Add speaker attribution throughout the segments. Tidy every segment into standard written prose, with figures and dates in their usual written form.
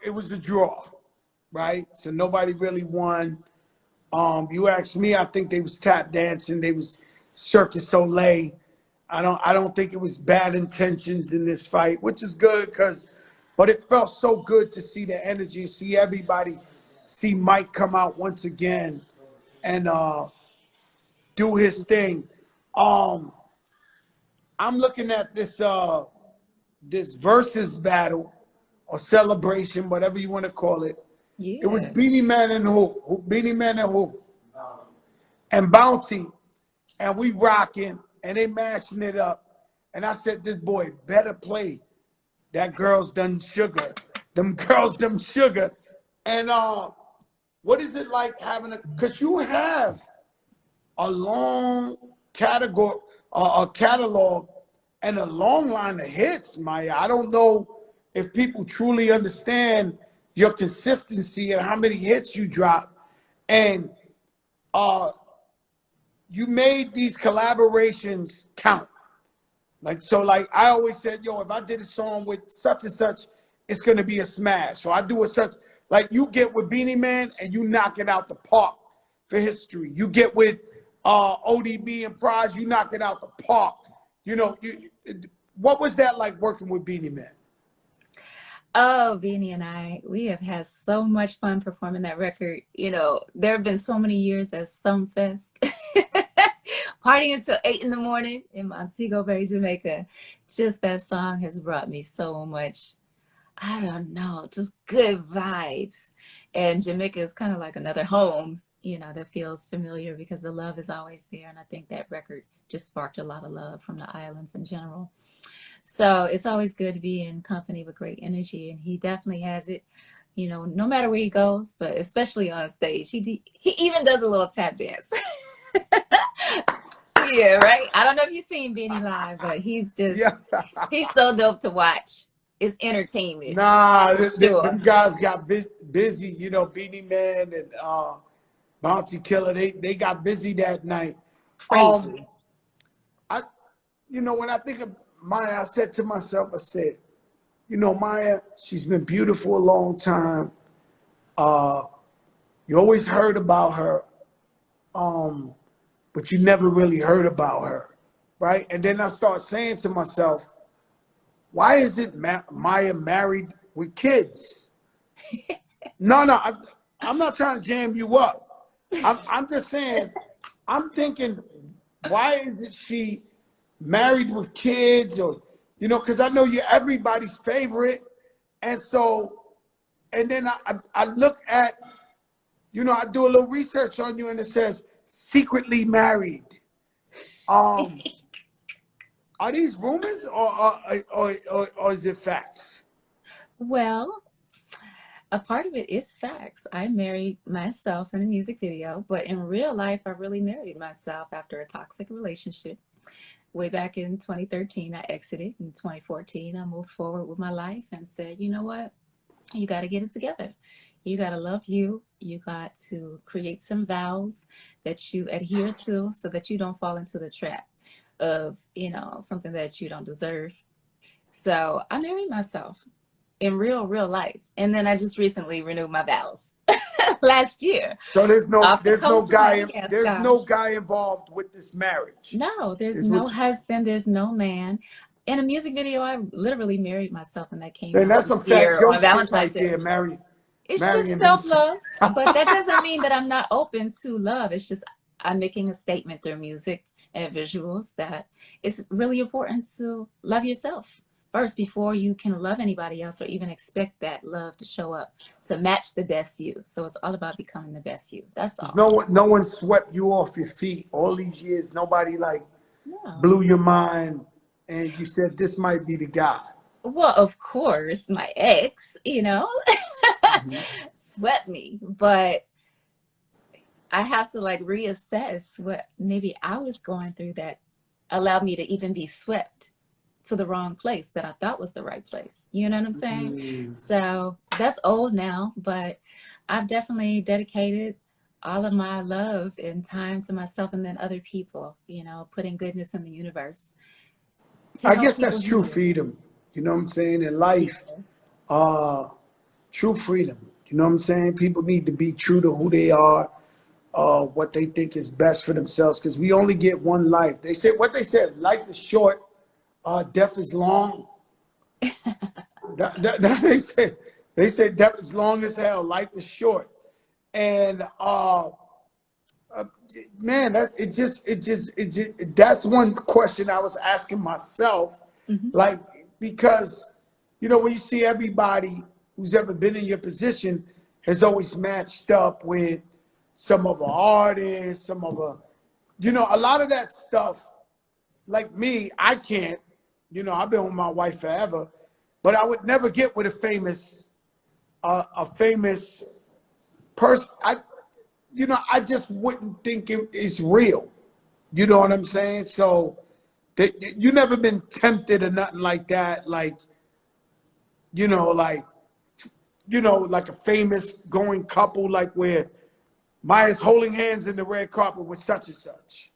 Speaker 1: it was a draw, right? So nobody really won. You asked me, I think they was tap dancing. They was Circus Soleil. I don't think it was bad intentions in this fight, which is good but it felt so good to see the energy, see everybody, see Mike come out once again and do his thing. I'm looking at this versus battle or celebration, whatever you want to call it.
Speaker 2: Yeah.
Speaker 1: It was Beanie Man and who? Beanie Man and who? And Bounty. And we rocking and they mashing it up. And I said, this boy better play. That girl's done sugar. Them girls done sugar. And what is it like having because you have a long a catalog and a long line of hits, Maya. I don't know if people truly understand your consistency and how many hits you drop. And you made these collaborations count. Like I always said, yo, if I did a song with such and such, it's gonna be a smash. So I do it such like you get with Beanie Man and you knock it out the park for history. You get with ODB and Prize, you knock it out the park. You know, what was that like working with Beanie Man?
Speaker 2: Oh, Beanie and we have had so much fun performing that record. You know, there have been so many years at Sumfest, partying until 8 in the morning in Montego Bay, Jamaica. Just that song has brought me so much, I don't know, just good vibes. And Jamaica is kind of like another home, you know, that feels familiar because the love is always there. And I think that record just sparked a lot of love from the islands in general. So it's always good to be in company with great energy, and he definitely has it, you know, no matter where he goes, but especially on stage. He even does a little tap dance. Yeah, right? I don't know if you've seen Benny live, but he's he's so dope to watch. It's entertainment.
Speaker 1: Nah,
Speaker 2: Sure.
Speaker 1: them guys got busy, you know, Beanie Man and Bounty Killer, they got busy that night.
Speaker 2: Crazy.
Speaker 1: You know, when I think of Maya, I said to myself, I said, you know, Maya, she's been beautiful a long time. You always heard about her, but you never really heard about her, right? And then I start saying to myself, why is it Maya married with kids? No, I'm not trying to jam you up. I'm just saying, I'm thinking, why is it she married with kids, or, you know, because I know you're everybody's favorite. And so, and then I look at, you know, I do a little research on you and it says secretly married. Are these rumors or is it facts?
Speaker 2: Well, a part of it is facts. I married myself in a music video, but in real life, I really married myself after a toxic relationship. Way back in 2013, I exited. In 2014, I moved forward with my life and said, you know what? You got to get it together. You got to love you. You got to create some vows that you adhere to so that you don't fall into the trap of, you know, something that you don't deserve. So I married myself in real life. And then I just recently renewed my vows last year.
Speaker 1: So there's no guy involved with this marriage.
Speaker 2: No, there's no husband, there's no man. In a music video, I literally married myself, and that came out
Speaker 1: that's some fat jokes
Speaker 2: on Valentine's
Speaker 1: right
Speaker 2: Day.
Speaker 1: there,
Speaker 2: it's just self-love, but that doesn't mean that I'm not open to love. It's just I'm making a statement through music and visuals that it's really important to love yourself first before you can love anybody else or even expect that love to show up to match the best you. So it's all about becoming the best you. That's all.
Speaker 1: No one swept you off your feet all these years. Nobody blew your mind and you said this might be the guy.
Speaker 2: Well, of course, my ex, you know, swept me, but I have to reassess what maybe I was going through that allowed me to even be swept to the wrong place that I thought was the right place. You know what I'm saying? So that's old now, but I've definitely dedicated all of my love and time to myself and then other people, you know, putting goodness in the universe.
Speaker 1: I guess that's true freedom. You know what I'm saying? In life, true freedom. You know what I'm saying? People need to be true to who they are, what they think is best for themselves, because we only get one life. They say what they said: life is short, death is long. That they say death is long as hell, life is short, and uh, man, that's one question I was asking myself,
Speaker 2: Hmm.
Speaker 1: like, because when you see everybody who's ever been in your position has always matched up with some of our artists, some of a lot of that stuff. Like me, I can't. I've been with my wife forever, but I would never get with a famous person. I just wouldn't think it's real. You know what I'm saying? So you never been tempted or nothing like that. Like, you know, like, like a famous going couple, like where Maya's holding hands in the red carpet with such and such.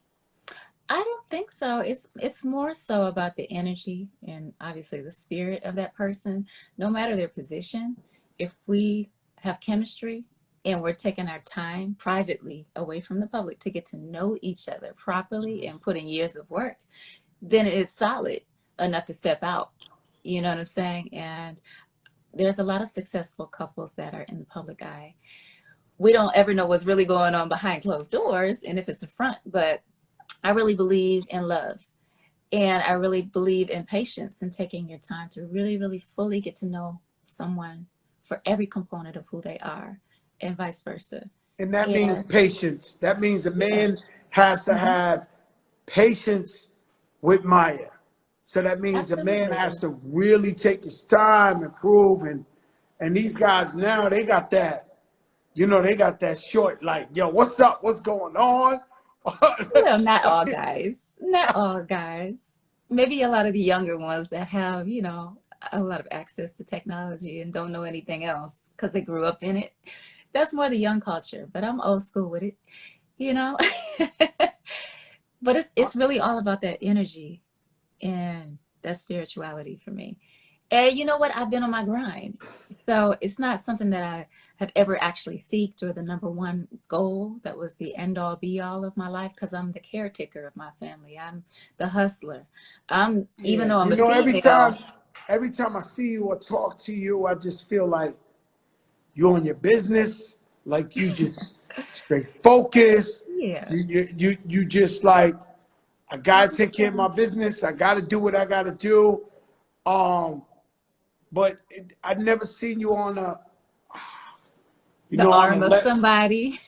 Speaker 2: I don't think so. It's more so about the energy and obviously the spirit of that person, no matter their position. If we have chemistry and we're taking our time privately away from the public to get to know each other properly and put in years of work, then it's solid enough to step out. You know what I'm saying? And there's a lot of successful couples that are in the public eye. We don't ever know what's really going on behind closed doors and if it's a front, but I really believe in love. And I really believe in patience and taking your time to really, really fully get to know someone for every component of who they are, and vice versa.
Speaker 1: And that means
Speaker 2: And
Speaker 1: patience. That means a
Speaker 2: yeah,
Speaker 1: man has to
Speaker 2: mhm,
Speaker 1: have patience with Maya. So that means a man has
Speaker 2: absolutely.
Speaker 1: to really take his time and prove. And these guys now, they got that short, like, yo, what's up? What's going on?
Speaker 2: Well, not all guys, not all guys. Maybe a lot of the younger ones that have, a lot of access to technology and don't know anything else because they grew up in it. That's more the young culture, but I'm old school with it, you know? But it's really all about that energy and that spirituality for me. And you know what? I've been on my grind. So it's not something that I have ever actually seeked or the number one goal that was the end all be all of my life because I'm the caretaker of my family. I'm the hustler. Even
Speaker 1: Yeah,
Speaker 2: though I'm a
Speaker 1: every
Speaker 2: female,
Speaker 1: time, every time I see you or talk to you, I just feel like you're on your business, like you just straight focused.
Speaker 2: yeah.
Speaker 1: You just like, I
Speaker 2: I
Speaker 1: gotta
Speaker 2: just
Speaker 1: take care of my business. I gotta do what I gotta do. Um, but I've never seen you on
Speaker 2: the
Speaker 1: on a
Speaker 2: arm of somebody,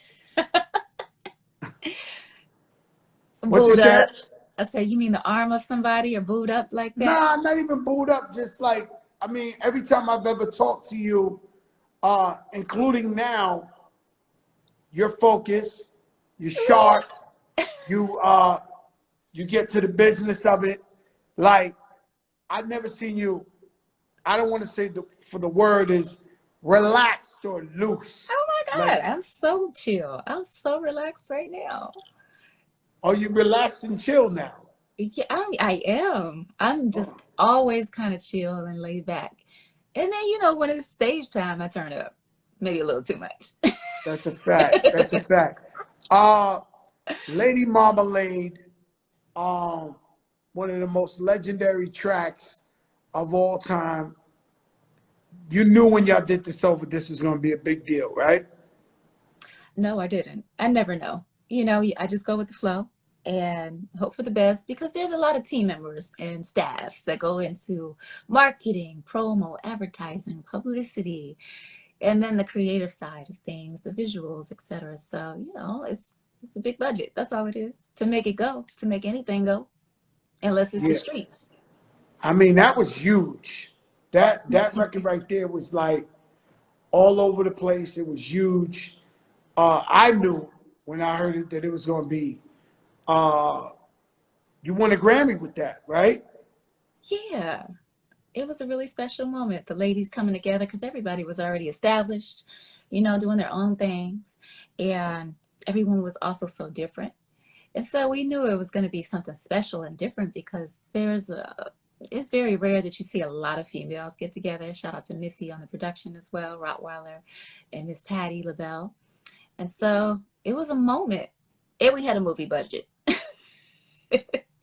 Speaker 1: what you
Speaker 2: booed
Speaker 1: said?
Speaker 2: up. I said, you mean the arm of somebody or booed up like that?
Speaker 1: Nah, not even booed up. Just like, I mean, every time I've ever talked to you, including now, you're focused, you're sharp, you uh, you get to the business of it. Like, I've never seen you. I don't want to say for the word is relaxed or loose.
Speaker 2: Oh my
Speaker 1: Like,
Speaker 2: God, I'm so chill. I'm so relaxed right now.
Speaker 1: are you relaxed and chill now?
Speaker 2: Yeah, I am. I'm
Speaker 1: Oh,
Speaker 2: just always kind of chill and laid back. And then, when it's stage time, I turn up. Maybe a little too much.
Speaker 1: that's a fact. That's a fact. Uh, Lady Marmalade, um, one of the most legendary tracks of all time. You knew when y'all did this over, this was going to be a big deal, right?
Speaker 2: No, I didn't. I never know. I just go with the flow and hope for the best because there's a lot of team members and staffs that go into marketing, promo, advertising, publicity, and then the creative side of things, the visuals, etc. So, it's a big budget. That's all it is to make it go, to make anything go, unless it's the
Speaker 1: Yeah.
Speaker 2: streets.
Speaker 1: I mean, that was huge. That record right there was like all over the place. It was huge. I knew when I heard it that it was going to be. Uh, you won a Grammy with that, right?
Speaker 2: Yeah, it was a really special moment. The ladies coming together because everybody was already established, doing their own things, and everyone was also so different. And so we knew it was going to be something special and different because there's it's very rare that you see a lot of females get together. Shout out to Missy on the production as well, Rottweiler, and Miss Patty LaBelle. And so it was a moment. And we had a movie budget.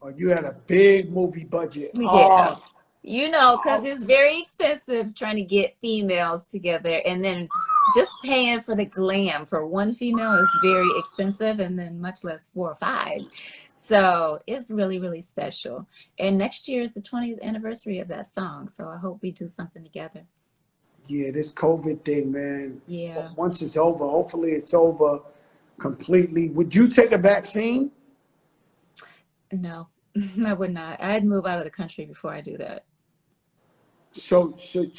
Speaker 1: Or you had a big movie budget.
Speaker 2: Yeah.
Speaker 1: Oh,
Speaker 2: You know, because
Speaker 1: oh,
Speaker 2: it's very expensive trying to get females together. And then just paying for the glam for one female is very expensive, and then much less 4 or 5. So it's really, really special. And next year is the 20th anniversary of that song. So I hope we do something together.
Speaker 1: yeah, this COVID thing, man.
Speaker 2: Yeah.
Speaker 1: Once it's over, hopefully it's over completely. Would you take a vaccine?
Speaker 2: No, I would not. I'd move out of the country before I do that.
Speaker 1: So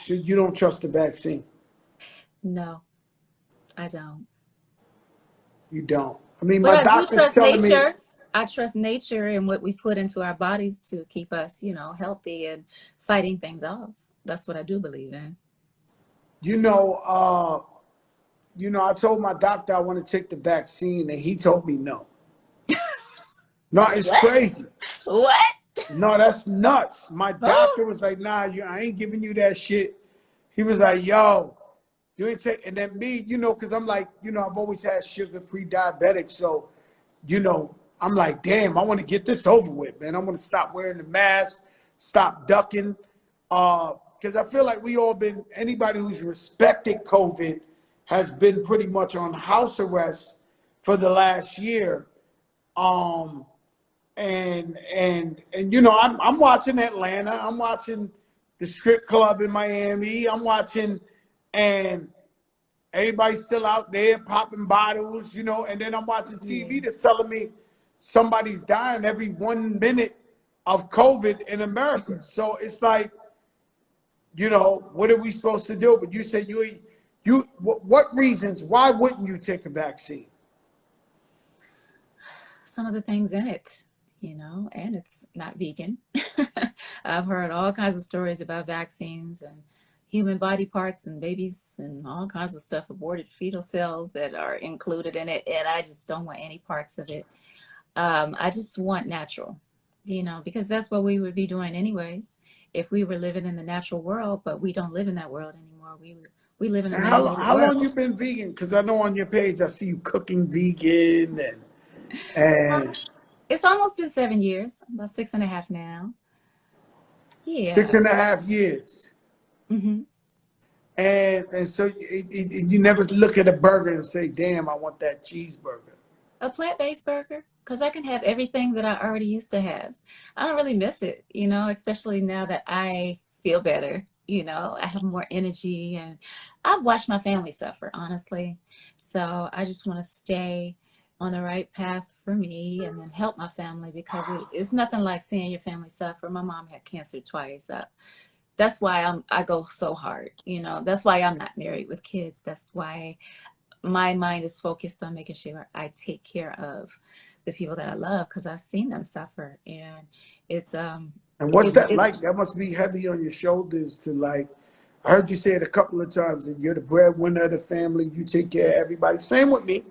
Speaker 1: you don't trust the vaccine?
Speaker 2: No, I don't.
Speaker 1: You don't. I mean,
Speaker 2: But
Speaker 1: my
Speaker 2: I do
Speaker 1: doctor's
Speaker 2: trust
Speaker 1: telling me,
Speaker 2: nature. I trust nature and what we put into our bodies to keep us, healthy and fighting things off. That's what I do believe in.
Speaker 1: you know, I told my doctor I want to take the vaccine, and he told me no. No, it's
Speaker 2: What?
Speaker 1: crazy.
Speaker 2: What?
Speaker 1: No, that's nuts. My
Speaker 2: Oh,
Speaker 1: doctor was like, nah, I ain't giving you that shit. He was like, yo, you ain't take, and then me, because I'm like, I've always had sugar pre-diabetic. So, I'm like, damn, I want to get this over with, man. I want to stop wearing the mask, stop ducking. Because I feel like anybody who's respected COVID has been pretty much on house arrest for the last year. Um, I'm watching Atlanta. I'm watching the strip club in Miami. I'm watching, and everybody's still out there popping bottles, and then I'm watching
Speaker 2: yeah.
Speaker 1: TV that's telling me somebody's dying every 1 minute of COVID in America. So it's like, what are we supposed to do? But you said what reasons? Why wouldn't you take a vaccine?
Speaker 2: Some of the things in it, and it's not vegan. I've heard all kinds of stories about vaccines and human body parts and babies and all kinds of stuff, aborted fetal cells that are included in it. And I just don't want any parts of it. I just want natural, because that's what we would be doing anyways if we were living in the natural world, but we don't live in that world anymore. We live in a
Speaker 1: And how,
Speaker 2: man-made
Speaker 1: how long
Speaker 2: world.
Speaker 1: you been vegan? Because I know on your page I see you cooking vegan and
Speaker 2: It's almost been 7 years, about 6.5 now.
Speaker 1: six
Speaker 2: Yeah.
Speaker 1: and a half years.
Speaker 2: hmm
Speaker 1: And so you never look at a burger and say, damn, I want that cheeseburger.
Speaker 2: A plant-based burger, because I can have everything that I already used to have. I don't really miss it, especially now that I feel better. I have more energy, and I've watched my family suffer, honestly. So I just want to stay on the right path for me and then help my family, because it's nothing like seeing your family suffer. My mom had cancer twice. That's why I go so hard. That's why I'm not married with kids. That's why my mind is focused on making sure I take care of the people that I love, because I've seen them suffer, and it's
Speaker 1: And what's that
Speaker 2: it's
Speaker 1: like? That must be heavy on your shoulders to like, I heard you say it a couple of times that you're the breadwinner of the family. You take care of everybody. Same with me.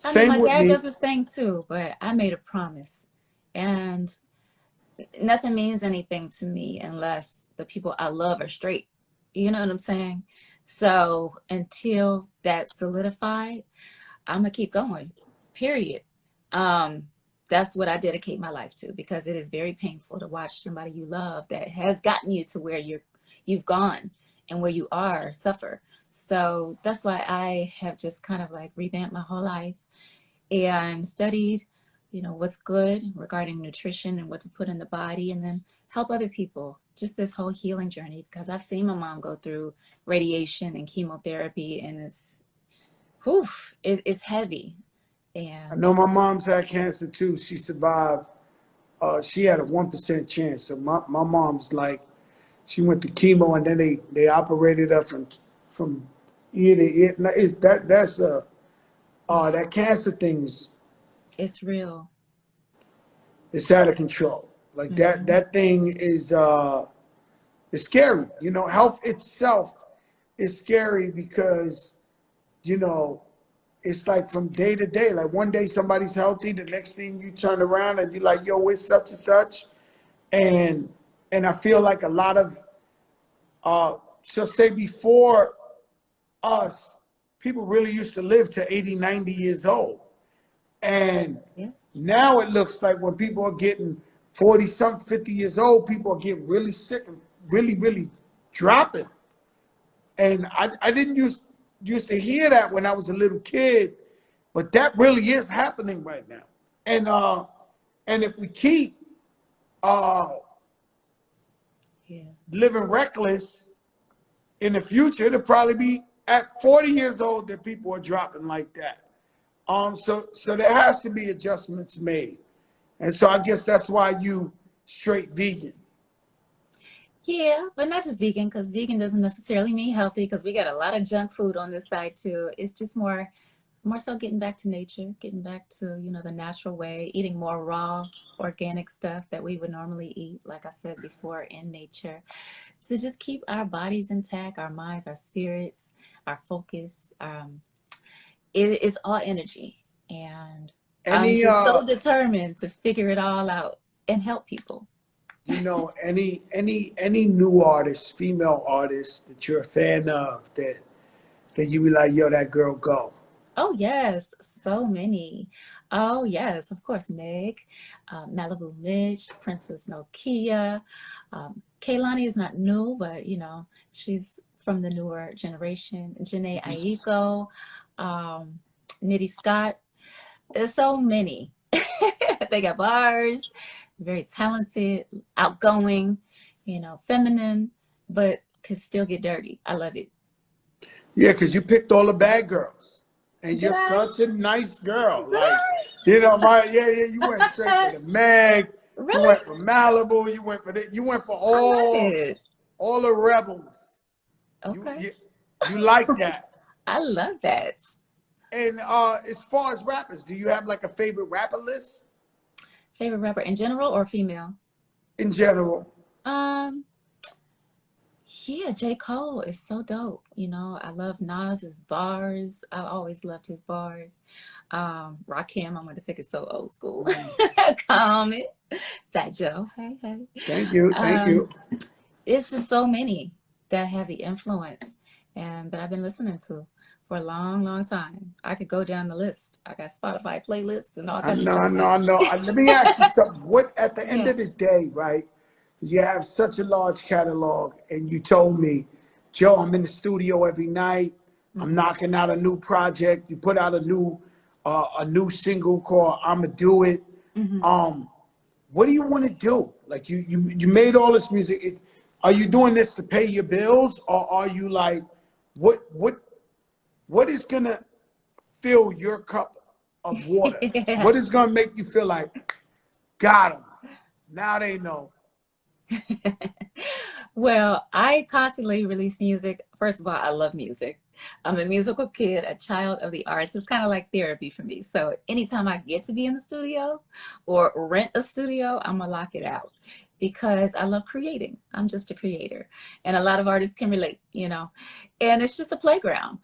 Speaker 2: I mean,
Speaker 1: Same
Speaker 2: my
Speaker 1: with
Speaker 2: dad
Speaker 1: me.
Speaker 2: does his thing too, but I made a promise, and nothing means anything to me unless the people I love are straight. You know what I'm saying? So until that's solidified, I'm gonna keep going, period. Um, that's what I dedicate my life to, because it is very painful to watch somebody you love that has gotten you to where you've gone and where you are suffer. So that's why I have just kind of like revamped my whole life and studied, what's good regarding nutrition and what to put in the body, and then help other people. Just this whole healing journey, because I've seen my mom go through radiation and chemotherapy, and it's heavy.
Speaker 1: I
Speaker 2: And
Speaker 1: know my mom's had cancer too. She survived. She had a 1% chance. So my mom's like, she went to chemo and then they operated her from ear to ear. Now,
Speaker 2: yeah,
Speaker 1: that cancer thing's
Speaker 2: it's real.
Speaker 1: it's out of control. Like
Speaker 2: hmm
Speaker 1: that thing is it's scary. Health itself is scary because you know it's like from day to day. Like one day somebody's healthy, the next thing you turn around and you're like, yo, it's such and such, and And I feel like a lot of, so say before us, people really used to live to 80, 90 years old. And
Speaker 2: Yeah.
Speaker 1: now it looks like when people are getting 40 something, 50 years old, people are getting really sick and really, really dropping. And I didn't used to hear that when I was a little kid, but that really is happening right now. And if we keep uh,
Speaker 2: Yeah.
Speaker 1: living reckless in the future, it'll probably be at 40 years old that people are dropping like that. So there has to be adjustments made. And so I guess that's why you straight vegan.
Speaker 2: Yeah, but not just vegan, because vegan doesn't necessarily mean healthy, because we got a lot of junk food on this side too. It's just more so getting back to nature, getting back to, the natural way, eating more raw, organic stuff that we would normally eat, like I said before, in nature, to just keep our bodies intact, our minds, our spirits, our focus. It's all energy. And I'm
Speaker 1: Any
Speaker 2: just so determined to figure it all out and help people.
Speaker 1: any new artists, female artists that you're a fan of that you be like, yo, that girl go.
Speaker 2: Oh, yes, so many. Oh, yes, of course, Meg, Malibu Mitch, Princess Nokia. Kaylani is not new, but, she's from the newer generation. Janae Aiko, um, Nitty Scott. There's so many. They got bars, very talented, outgoing, feminine, but could still get dirty. I love it.
Speaker 1: Yeah, because you picked all the bad girls. And
Speaker 2: Did
Speaker 1: you're
Speaker 2: I?
Speaker 1: such a nice girl.
Speaker 2: Did
Speaker 1: Like,
Speaker 2: I?
Speaker 1: you went straight for the Meg, you
Speaker 2: Really?
Speaker 1: went for Malibu, you went for you went for
Speaker 2: I love
Speaker 1: all
Speaker 2: it.
Speaker 1: all the rebels. You
Speaker 2: Okay.
Speaker 1: you, you like that.
Speaker 2: I love that.
Speaker 1: And as far as rappers, do you have like a favorite rapper list
Speaker 2: Favorite rapper in general or female?
Speaker 1: in general?
Speaker 2: Um, yeah, J. Cole is so dope. I love Nas's bars. I always loved his bars. Rakim, I'm gonna take it so old school. Common, Fat Joe, hey, hey.
Speaker 1: Thank you, thank
Speaker 2: Um,
Speaker 1: you.
Speaker 2: it's just so many that have the influence and that I've been listening to for a long, long time. I could go down the list. I got Spotify playlists and all
Speaker 1: I
Speaker 2: kinds of
Speaker 1: know,
Speaker 2: stuff.
Speaker 1: I know, I know. Let me ask you something. What at the end
Speaker 2: Yeah.
Speaker 1: of the day, right? You have such a large catalog, and you told me, Joe, I'm in the studio every night. I'm
Speaker 2: Hmm.
Speaker 1: knocking out a new project. You put out a new single called "I'ma Do It."
Speaker 2: Hmm.
Speaker 1: Um, what do you want to do? Like you made all this music. Are you doing this to pay your bills, or are you like, what is gonna fill your cup of water?
Speaker 2: Yeah.
Speaker 1: What is gonna make you feel like, got them? Now they know.
Speaker 2: Well, I constantly release music. First of all, I love music. I'm a musical kid, a child of the arts. It's kind of like therapy for me. So anytime I get to be in the studio or rent a studio, I'm gonna lock it out because I love creating. I'm just a creator. And a lot of artists can relate. And it's just a playground.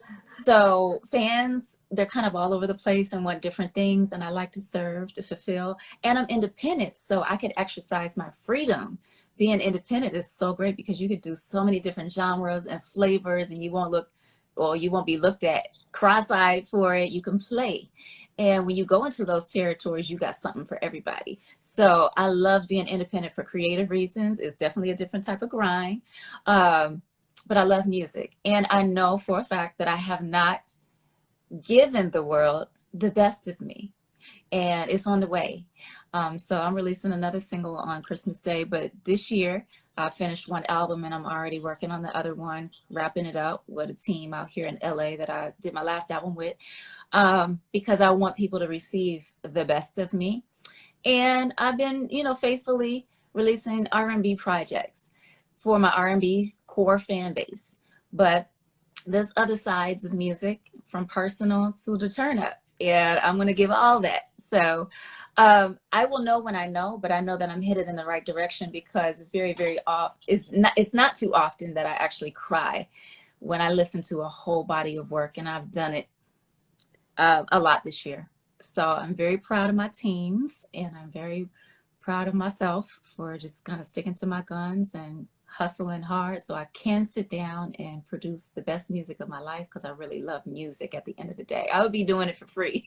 Speaker 2: So fans, they're kind of all over the place and want different things. And I like to serve, to fulfill. And I'm independent, so I could exercise my freedom. Being independent is so great because you could do so many different genres and flavors and you won't be looked at cross-eyed for it. You can play. And when you go into those territories, you got something for everybody. So I love being independent for creative reasons. It's definitely a different type of grind. Um, but I love music. And I know for a fact that I have not given the world the best of me, and it's on the way. So I'm releasing another single on Christmas Day, but this year I finished one album and I'm already working on the other one, wrapping it up with a team out here in LA that I did my last album with, because I want people to receive the best of me. And I've been, faithfully releasing R&B projects for my R&B core fan base. But there's other sides of music, from personal to the turn up, and I'm going to give all that. So I will know when I know, but I know that I'm headed in the right direction because it's very, very off. It's not too often that I actually cry when I listen to a whole body of work, and I've done it a lot this year. So I'm very proud of my teams, and I'm very proud of myself for just kind of sticking to my guns and hustling hard so I can sit down and produce the best music of my life, because I really love music at the end of the day. I would be doing it for free,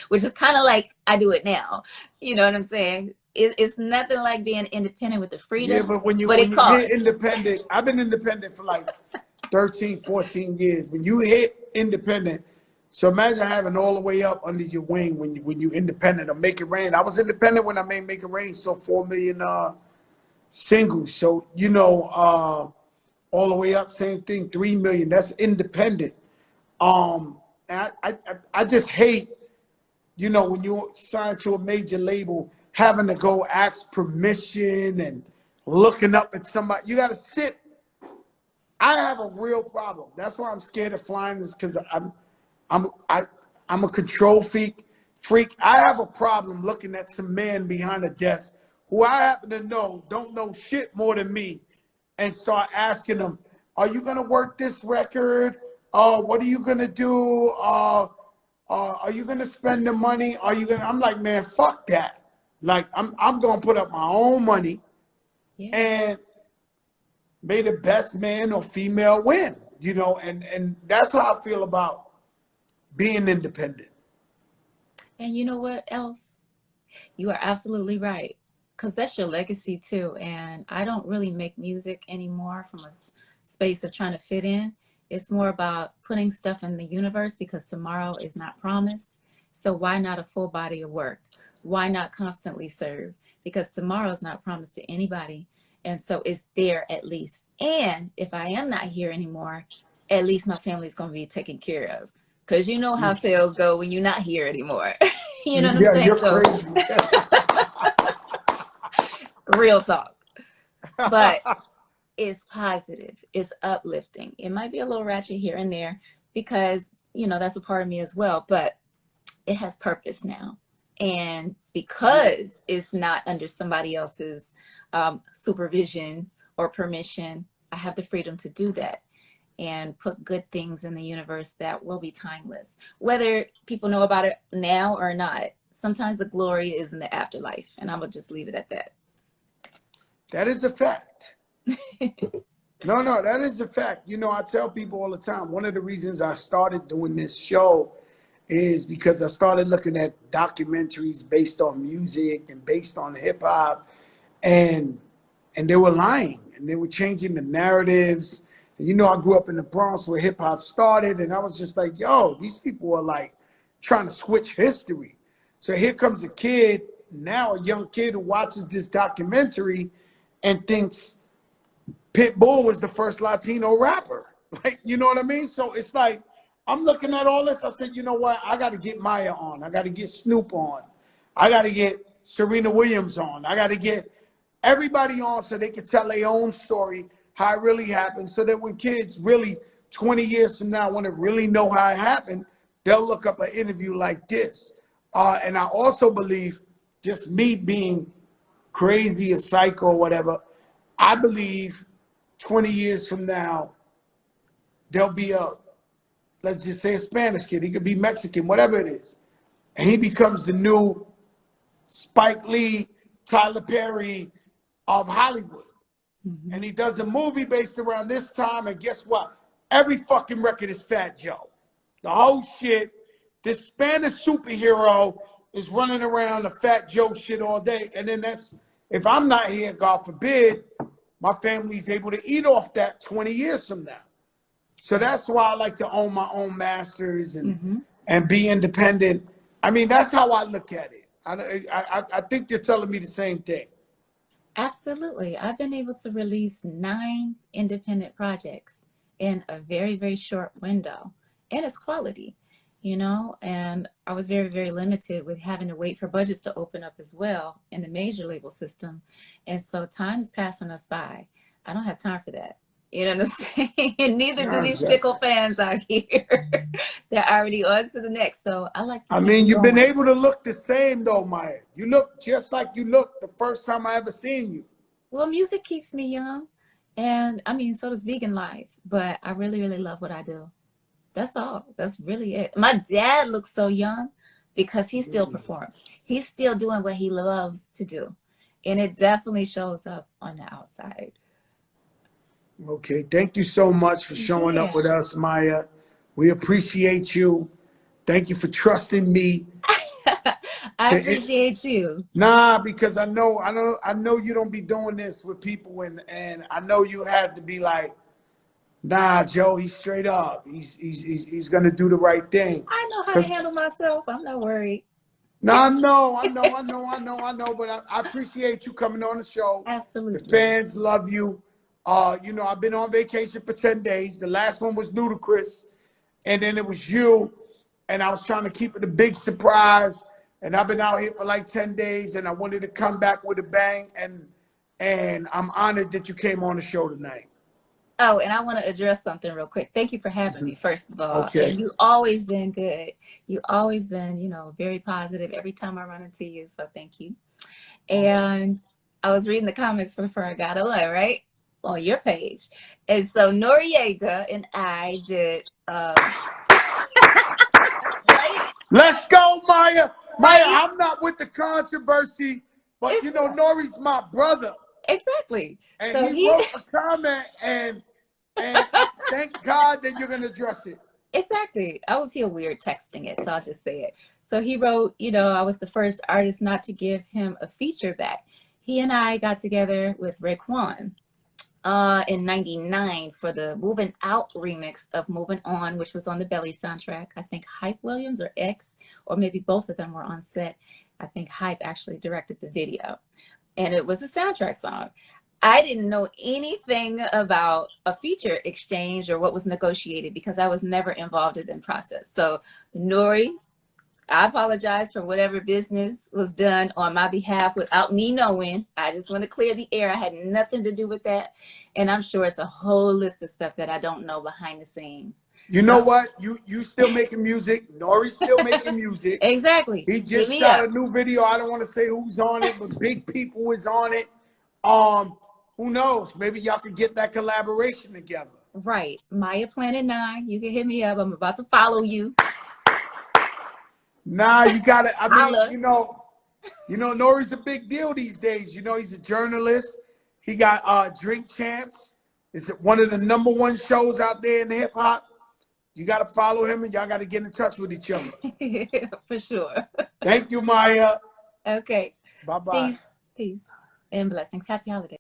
Speaker 2: which is kind of like I do it now. You know what I'm saying? It's nothing like being independent with the
Speaker 1: Yeah,
Speaker 2: freedom,
Speaker 1: but when
Speaker 2: but it
Speaker 1: you hit
Speaker 2: costs.
Speaker 1: independent, I've been independent for like 13, 14 years. When you hit independent, so imagine having all the way up under your wing when you independent of Make It Rain. I was independent when I made Make It Rain, so 4 million singles. So all the way up, same thing, 3 million. That's independent. And I just hate, when you sign to a major label, having to go ask permission and looking up at somebody. You got to sit. I have a real problem. That's why I'm scared of flying, is because I'm a control freak. I have a problem looking at some man behind a desk who I happen to know don't know shit more than me, and start asking them, "Are you gonna work this record? What are you gonna do? Are you gonna spend the money? Are you gonna?" I'm like, man, fuck that. Like, I'm gonna put up my own money
Speaker 2: Yeah.
Speaker 1: and may the best man or female win. And that's how I feel about being independent.
Speaker 2: And you know what else? You are absolutely right. Because that's your legacy too. And I don't really make music anymore from a space of trying to fit in. It's more about putting stuff in the universe, because tomorrow is not promised. So why not a full body of work? Why not constantly serve? Because tomorrow is not promised to anybody. And so it's there at least. And if I am not here anymore, at least my family's going to be taken care of. Because you know how sales go when you're not here anymore. You know what I'm
Speaker 1: Yeah,
Speaker 2: saying?
Speaker 1: you're
Speaker 2: So
Speaker 1: crazy.
Speaker 2: real talk. But it's positive. It's uplifting. It might be a little ratchet here and there, because, that's a part of me as well. But it has purpose now. And because it's not under somebody else's supervision or permission, I have the freedom to do that and put good things in the universe that will be timeless. Whether people know about it now or not, sometimes the glory is in the afterlife. And I will just leave it at that.
Speaker 1: That is a fact. No, that is a fact. I tell people all the time, one of the reasons I started doing this show is because I started looking at documentaries based on music and based on hip hop, and they were lying, and they were changing the narratives. And I grew up in the Bronx where hip hop started, and I was just like, yo, these people are like trying to switch history. So here comes a kid, now a young kid, who watches this documentary and thinks Pitbull was the first Latino rapper. Like, you know what I mean? So it's like, I'm looking at all this. I said, you know what? I got to get Maya on. I got to get Snoop on. I got to get Serena Williams on. I got to get everybody on so they can tell their own story, how it really happened, so that when kids really 20 years from now want to really know how it happened, they'll look up an interview like this. And I also believe, just me being crazy or psycho or whatever, I believe 20 years from now, there'll be let's just say a Spanish kid. He could be Mexican, whatever it is. And he becomes the new Spike Lee, Tyler Perry of Hollywood. Mm-hmm. And he does a movie based around this time. And guess what? Every fucking record is Fat Joe. The whole shit. This Spanish superhero is running around the Fat Joe shit all day. And then if I'm not here, God forbid, my family's able to eat off that 20 years from now. So that's why I like to own my own masters and be independent. I mean, that's how I look at it. I think you're telling me the same thing.
Speaker 2: Absolutely. I've been able to release 9 independent projects in a very, very short window. And it's quality, and I was very, very limited with having to wait for budgets to open up as well in the major label system. And so time is passing us by. I don't have time for that. You know what I'm saying? Neither do these fickle fans out here. They're already on to the next. So I like to.
Speaker 1: I mean, you've been able to look the same though, Maya. You look just like you looked the first time I ever seen you.
Speaker 2: Well, music keeps me young. And I mean, so does vegan life. But I really, really love what I do. That's all. That's really it. My dad looks so young because he still performs. He's still doing what he loves to do. And it definitely shows up on the outside.
Speaker 1: Okay, thank you so much for showing up
Speaker 2: Yeah.
Speaker 1: with us, Maya. We appreciate you. Thank you for trusting me.
Speaker 2: I
Speaker 1: To,
Speaker 2: appreciate you.
Speaker 1: nah, because I know you don't be doing this with people, and I know you have to be like, nah, Joe, he's straight up. He's gonna do the right thing.
Speaker 2: I know how to
Speaker 1: Cause
Speaker 2: handle myself. I'm not worried.
Speaker 1: no, I know, but I appreciate you coming on the show. The
Speaker 2: Absolutely.
Speaker 1: fans love you. I've been on vacation for 10 days. The last one was Ludacris, and then it was you, and I was trying to keep it a big surprise. And I've been out here for like 10 days, and I wanted to come back with a bang, and I'm honored that you came on the show tonight.
Speaker 2: Oh, and I want to address something real quick. Thank you for having me, first of all.
Speaker 1: Okay.
Speaker 2: And you always been good. You always been, very positive every time I run into you. So thank you. And I was reading the comments before I got on, right? On your page. And so Noriega and I did right?
Speaker 1: Let's go, Maya. Maya,
Speaker 2: Right?
Speaker 1: I'm not with the controversy, but
Speaker 2: It's
Speaker 1: Nori's my brother.
Speaker 2: exactly.
Speaker 1: And
Speaker 2: So
Speaker 1: he
Speaker 2: he
Speaker 1: wrote a comment, and thank God that you're gonna address it.
Speaker 2: exactly. I would feel weird texting it, so I'll just say it. So he wrote, I was the first artist not to give him a feature back. He and I got together with Raekwon in '99 for the Moving Out remix of Moving On, which was on the Belly soundtrack. I think Hype Williams or X, or maybe both of them were on set. I think Hype actually directed the video, and it was a soundtrack song. I didn't know anything about a feature exchange or what was negotiated because I was never involved in the process. So, Nori, I apologize for whatever business was done on my behalf without me knowing. I just want to clear the air. I had nothing to do with that. And I'm sure it's a whole list of stuff that I don't know behind the scenes.
Speaker 1: You know what? You still making music. Nori's still making music.
Speaker 2: Exactly.
Speaker 1: He
Speaker 2: Hit
Speaker 1: just
Speaker 2: me
Speaker 1: shot
Speaker 2: up.
Speaker 1: a new video. I don't want to say who's on it, but Big People is on it. Who knows? Maybe y'all could get that collaboration together.
Speaker 2: Right. Maya Planet 9. You can hit me up. I'm about to follow you.
Speaker 1: Nah, you got to. I
Speaker 2: Holla.
Speaker 1: mean, Nori's a big deal these days. He's a journalist. He got Drink Champs. It's one of the #1 shows out there in the hip hop. You got to follow him, and y'all got to get in touch with each other.
Speaker 2: For sure.
Speaker 1: Thank you, Maya.
Speaker 2: Okay.
Speaker 1: Bye-bye.
Speaker 2: Peace. Peace. And blessings. Happy holidays.